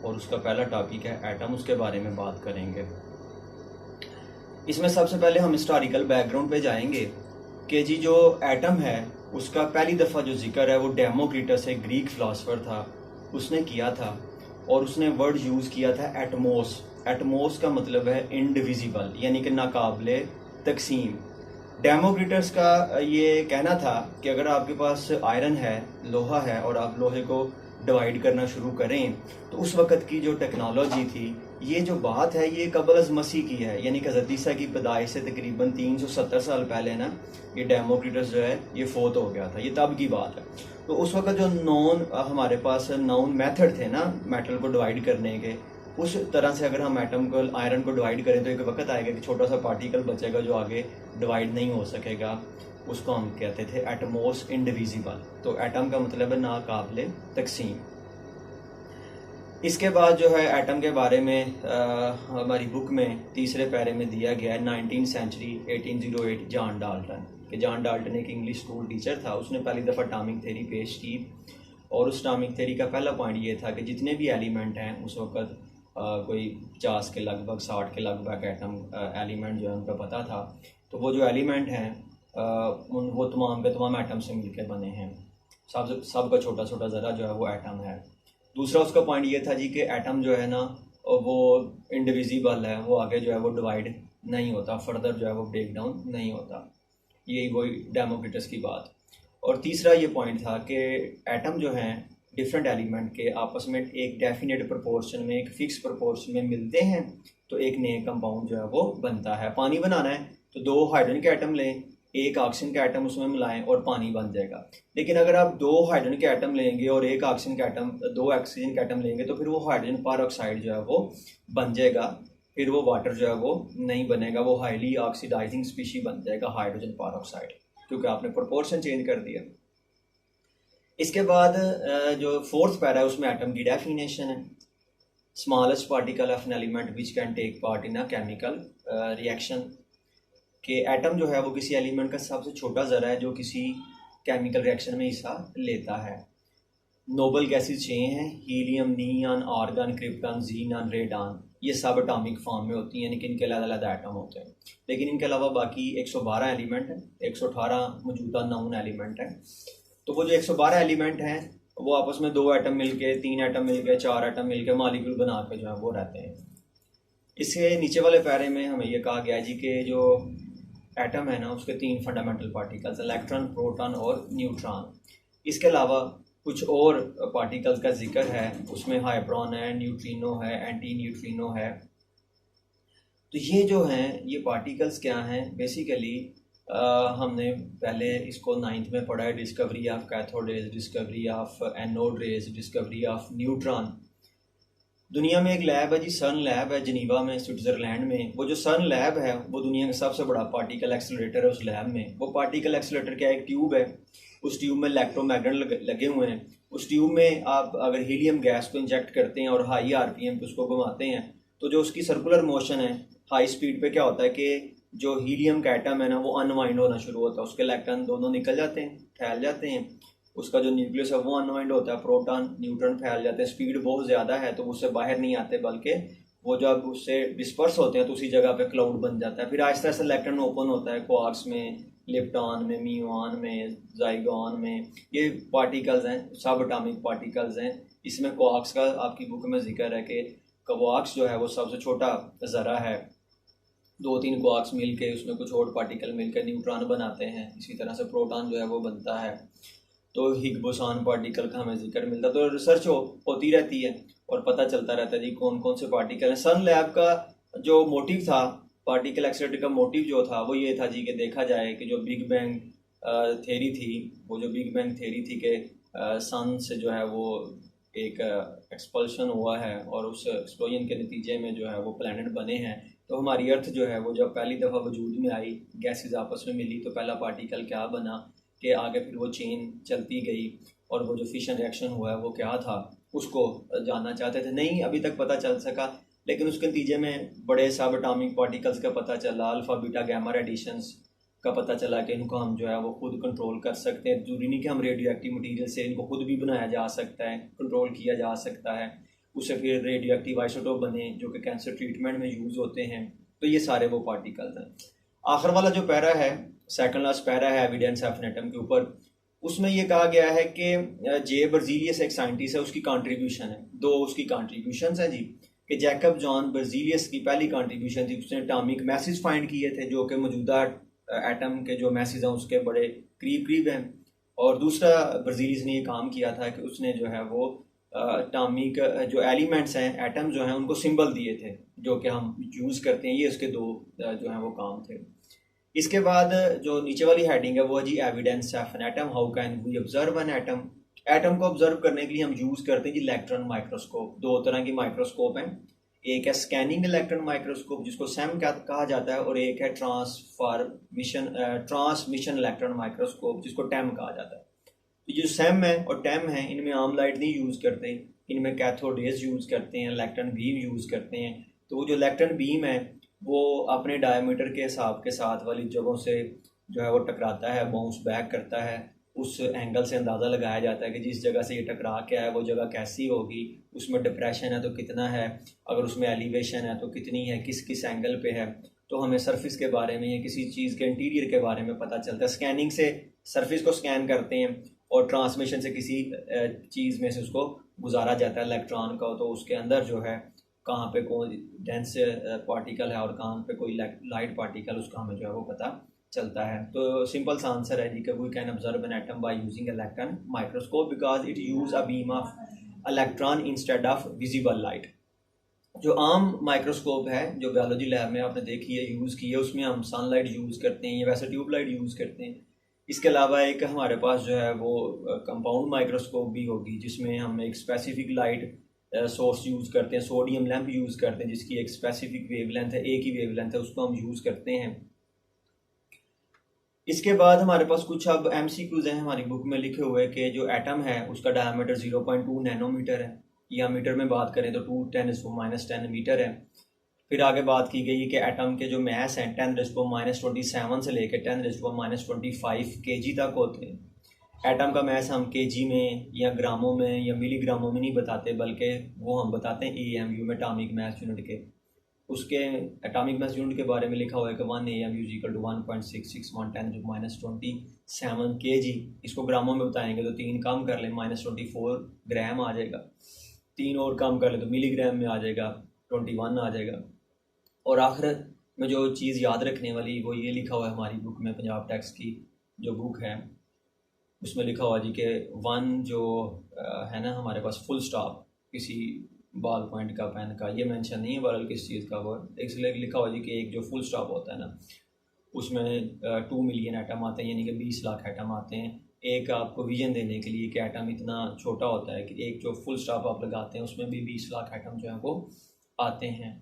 और उसका पहला टॉपिक है एटम, उसके बारे में बात करेंगे। इसमें सबसे पहले हम हिस्टोरिकल बैकग्राउंड पे जाएंगे कि जी जो एटम है उसका पहली दफ़ा जो जिक्र है वो डेमोक्रिटस एक ग्रीक फ़िलासफ़र था, उसने किया था और उसने वर्ड यूज़ किया था एटमोस। एटमोस का मतलब है इनडिविजिबल, यानी कि नाकाबिले तकसीम। डेमोक्रिटस का ये कहना था कि अगर आपके पास आयरन है, लोहा है, और आप लोहे को डिवाइड करना शुरू करें तो उस वक़्त की जो टेक्नोलॉजी थी, ये जो बात है ये कबल अज़ मसीह की है, यानी कि हज़रत ईसा की पैदाइश से तकरीबन 370 साल पहले ना ये डेमोक्रिटस जो है ये फोत हो गया था। ये तब की बात है। तो उस वक़्त जो हमारे पास नॉन मेथड थे ना मेटल को डिवाइड करने के, उस तरह से अगर हम एटम को, आयरन को डिवाइड करें तो एक वक्त आएगा कि छोटा सा पार्टिकल बचेगा जो आगे डिवाइड नहीं हो सकेगा। उसको हम कहते थे एटमोस इनडिविजिबल। तो एटम का मतलब है नाकाबिले तकसीम। इसके बाद जो है एटम के बारे में हमारी बुक में तीसरे पैरे में दिया गया है 19th सेंचुरी 1808 जॉन डाल्टन, कि जॉन डाल्टन एक इंग्लिश स्कूल टीचर था, उसने पहली दफ़ा अटॉमिक थ्योरी पेश की। और उस अटॉमिक थ्योरी का पहला पॉइंट ये था कि जितने भी एलिमेंट हैं उस वक्त कोई 50 के लगभग 60 के लगभग एटम एलिमेंट जो है उनका पता था। तो वो जो एलिमेंट हैं वो तमाम के तमाम एटम से मिलकर बने हैं। सबका छोटा छोटा ज़रा जो है वो एटम है। दूसरा उसका पॉइंट ये था जी कि एटम जो है ना वो इंडिविजिबल है, वो आगे जो है वो डिवाइड नहीं होता, फर्दर जो है वो ब्रेक डाउन नहीं होता। यही वही डेमोक्रिटस की बात। और तीसरा ये पॉइंट था कि एटम जो हैं डिफरेंट एलिमेंट के आपस में एक डेफिनेट प्रोपोर्शन में, एक फिक्स प्रोपोर्शन में मिलते हैं तो एक नए कंपाउंड जो है वो बनता है। पानी बनाना है तो 2 हाइड्रोजन के एटम लें, एक ऑक्सीजन का एटम उसमें मिलाएं और पानी बन जाएगा। लेकिन अगर आप 2 हाइड्रोजन के एटम लेंगे और एक ऑक्सीजन का एटम, 2 ऑक्सीजन के एटम लेंगे तो फिर वो हाइड्रोजन पर जो है वो बन जाएगा, फिर वो वाटर जो है वो नहीं बनेगा, वो हाईली ऑक्सीडाइजिंग स्पीशी बन जाएगा हाइड्रोजन पर, क्योंकि आपने प्रोपोर्शन चेंज कर दिया। इसके बाद जो फोर्थ पैरा है उसमें एटम की डेफिनेशन है, smallest particle of an element which can take part in a chemical reaction, कि एटम जो है वो किसी एलिमेंट का सबसे छोटा ज़रा है जो किसी केमिकल रिएक्शन में हिस्सा लेता है। नोबल गैसेज 6 हैं, helium, neon, argon, krypton, xenon, radon. ये सब एटॉमिक फॉर्म में होती हैं, यानी कि इनके अलग-अलग एटम होते हैं। लेकिन इनके अलावा बाकी 112 एलिमेंट हैं, 118 मौजूदा नॉन एलिमेंट हैं। तो वो जो 112 एलिमेंट हैं वो आपस में 2 एटम मिलके, 3 एटम मिलके, 4 एटम मिलके मॉलिक्यूल बना के जो है वो रहते हैं। इसके नीचे वाले पैरे में हमें ये कहा गया जी कि जो एटम है ना उसके 3 फंडामेंटल पार्टिकल्स, इलेक्ट्रॉन, प्रोटॉन और न्यूट्रॉन। इसके अलावा कुछ और पार्टिकल्स का जिक्र है, उसमें हाइड्रॉन है, न्यूट्रिनो है, एंटी न्यूट्रिनो है। तो ये जो हैं ये पार्टिकल्स क्या हैं बेसिकली, हमने पहले इसको 9th में पढ़ा है, discovery of cathode rays, discovery of anode rays, discovery of neutron. दुनिया में एक लैब है जी, सन लैब है जिनीवा में, स्विट्ज़रलैंड में। वो जो सन लैब है वो दुनिया का सबसे बड़ा पार्टिकल एक्सेलरेटर है। उस लैब में वो पार्टिकल एक्सेलरेटर क्या, एक ट्यूब है, उस ट्यूब में इलेक्ट्रोमैग्नेट लगे हुए हैं। उस ट्यूब में आप अगर हीलियम गैस को इंजेक्ट करते हैं और हाई आरपीएम पे उसको घुमाते हैं तो जो उसकी सर्कुलर मोशन है हाई स्पीड पे, क्या होता है कि जो हीलियम का एटम है ना वो अनवाइंड होना शुरू होता है, उसके इलेक्ट्रॉन दोनों निकल जाते हैं, फैल जाते हैं। उसका जो न्यूक्लियस है वो अनवाइंड होता है, प्रोटॉन न्यूट्रॉन फैल जाते हैं। स्पीड बहुत ज़्यादा है तो उससे बाहर नहीं आते, बल्कि वो जब उससे डिस्पर्स होते हैं तो उसी जगह पे क्लाउड बन जाता है। फिर आहिस्ता आहिस्ता इलेक्ट्रॉन ओपन होता है क्वार्क्स में, लेप्टॉन में, म्यूऑन में, ज़ाइगॉन में। ये पार्टिकल्स हैं, सब एटॉमिक पार्टिकल्स हैं। इसमें क्वार्क्स का आपकी बुक में जिक्र है कि क्वार्क्स जो है वो सबसे छोटा ज़रा है, 2-3 क्वार्क्स मिल के उसमें कुछ और पार्टिकल मिलकर न्यूट्रॉन बनाते हैं। इसी तरह से प्रोटॉन जो है वो बनता है। तो हिग्स बोसॉन पार्टिकल का हमें जिक्र मिलता है। तो रिसर्च होती रहती है और पता चलता रहता है जी कौन कौन से पार्टिकल हैं। सन लैब का जो मोटिव था, पार्टिकल एक्सेलरेटर का मोटिव जो था वो ये था जी कि देखा जाए कि जो बिग बैंग थ्योरी थी, वो जो बिग बैंग थ्योरी थी कि सन से जो है वो एक एक्सपल्शन हुआ है और उस एक्सप्लोजन के नतीजे में जो है वो प्लैनेट बने हैं। तो हमारी अर्थ जो है वो जब पहली दफ़ा वजूद में आई, गैसेस आपस में मिली, तो पहला पार्टिकल क्या बना कि आगे फिर वो चेन चलती गई और वो जो फिशन रिएक्शन हुआ है वो क्या था उसको जानना चाहते थे। नहीं अभी तक पता चल सका, लेकिन उसके नतीजे में बड़े सब एटॉमिक पार्टिकल्स का पता चला, अल्फ़ा बीटा गैमा रेडिएशंस का पता चला कि इनको हम जो है वो खुद कंट्रोल कर सकते हैं। जरूरी नहीं कि हम रेडियो एक्टिव मटीरियल से इनको खुद भी बनाया जा सकता है, कंट्रोल किया जा सकता है। उससे फिर रेडियो एक्टिव आइसोटोप बने जो कि कैंसर ट्रीटमेंट में यूज़ होते हैं। तो ये सारे वो पार्टिकल्स हैं। आखिर वाला जो पैरा है, सेकंड लास्ट पैरा है एविडेंस ऑफ एन एटम के ऊपर, उसमें ये कहा गया है कि जे बर्जीलियस एक साइंटिस्ट है, उसकी कंट्रीब्यूशन है, दो उसकी कंट्रीब्यूशंस हैं जी, कि जैकब जॉन बर्जीलियस की पहली कंट्रीब्यूशन थी, उसने एटॉमिक मैसेज फाइंड किए थे जो कि मौजूदा एटम के जो मैसेज हैं उसके बड़े करीब करीब हैं। और दूसरा बर्जीलियस ने ये काम किया था कि उसने जो है वो एटॉमिक जो एलिमेंट्स हैं, एटम जो हैं, उनको सिंबल दिए थे जो कि हम यूज़ करते हैं। ये उसके दो जो हैं वो काम थे। इसके बाद जो नीचे वाली हेडिंग है वो है जी evidence of an atom, how can we observe an atom. Atom को ऑब्जर्व करने के लिए हम यूज़ करते हैं जी इलेक्ट्रॉन माइक्रोस्कोप। दो तरह की माइक्रोस्कोप हैं, एक है स्कैनिंग इलेक्ट्रॉन माइक्रोस्कोप जिसको सैम कहा जाता है, और एक है ट्रांसमिशन इलेक्ट्रॉन माइक्रोस्कोप जिसको टैम कहा जाता है। तो जो सैम है और टैम है, इनमें आम लाइट नहीं यूज़ करते, इनमें कैथोड रेज यूज़ करते हैं, इलेक्ट्रॉन बीम यूज़ करते हैं। तो जो इलेक्ट्रॉन बीम है वो अपने डायमीटर के हिसाब के साथ वाली जगहों से जो है वो टकराता है, बाउंस बैक करता है। उस एंगल से अंदाज़ा लगाया जाता है कि जिस जगह से ये टकरा के आया वो जगह कैसी होगी, उसमें डिप्रेशन है तो कितना है, अगर उसमें एलिवेशन है तो कितनी है, किस किस एंगल पे है। तो हमें सरफेस के बारे में या किसी चीज़ के इंटीरियर के बारे में पता चलता है। स्कैनिंग से सरफेस को स्कैन करते हैं और ट्रांसमिशन से किसी चीज़ में से उसको गुजारा जाता है इलेक्ट्रॉन का, तो उसके अंदर जो है कहाँ पे कौन डेंस पार्टिकल है और कहाँ पे कोई लाइट पार्टिकल, उसका हमें जो है वो पता चलता है। तो सिंपल सा आंसर है जी कि we can observe an atom by using electron microscope because it use a beam of electron instead of visible light. जो आम माइक्रोस्कोप है जो बायोलॉजी लैब में आपने देखी है, यूज़ की है, उसमें हम सनलाइट यूज़ करते हैं या वैसे ट्यूबलाइट यूज़ करते हैं। इसके अलावा एक हमारे पास जो है वो कंपाउंड माइक्रोस्कोप भी होगी जिसमें हम एक स्पेसिफिक लाइट सोर्स यूज़ करते हैं, सोडियम लैंप यूज़ करते हैं जिसकी एक स्पेसिफिक वेवलेंथ है, एक ही वेवलेंथ है, उसको हम यूज़ करते हैं। इसके बाद हमारे पास कुछ अब MCQs हैं हमारी बुक में लिखे हुए कि जो एटम है उसका डायमीटर 0.2 नैनोमीटर है, या मीटर में बात करें तो 2×10⁻⁻10 मीटर है। फिर आगे बात की गई कि एटम के जो मैस हैं 10⁻27 से लेकर 10⁻25 kg तक होते हैं। एटम का मैस हम kg में या ग्रामों में या मिलीग्रामों में नहीं बताते, बल्कि वो हम बताते हैं AMU में, एटॉमिक मैस यूनिट के। उसके एटॉमिक मैस यूनिट के बारे में लिखा हुआ है कि 1 AMU = 1.661 10⁻27 kg। इसको ग्रामों में बताएंगे तो 3 कम कर लें -24 ग्राम आ जाएगा, 3 और कम कर ले तो मिलीग्राम में आ जाएगा, 21 आ जाएगा। और आखिर में जो चीज़ याद रखने वाली वो ये लिखा हुआ है हमारी बुक में, पंजाब टेक्स की जो बुक है उसमें लिखा हुआ जी कि 1 जो है ना हमारे पास फुल स्टॉप किसी बॉल पॉइंट का, पेन का, ये मेंशन नहीं है बल्कि किस चीज़ का वर्ड, इसलिए लिखा हुआ जी कि एक जो फुल स्टॉप होता है ना उसमें 2 मिलियन एटम आते हैं, यानी कि 20 लाख एटम आते हैं। एक आपको विजन देने के लिए कि एटम इतना छोटा होता है कि एक जो फुल स्टॉप आप लगाते हैं उसमें भी 20 लाख एटम जो है वो आते हैं।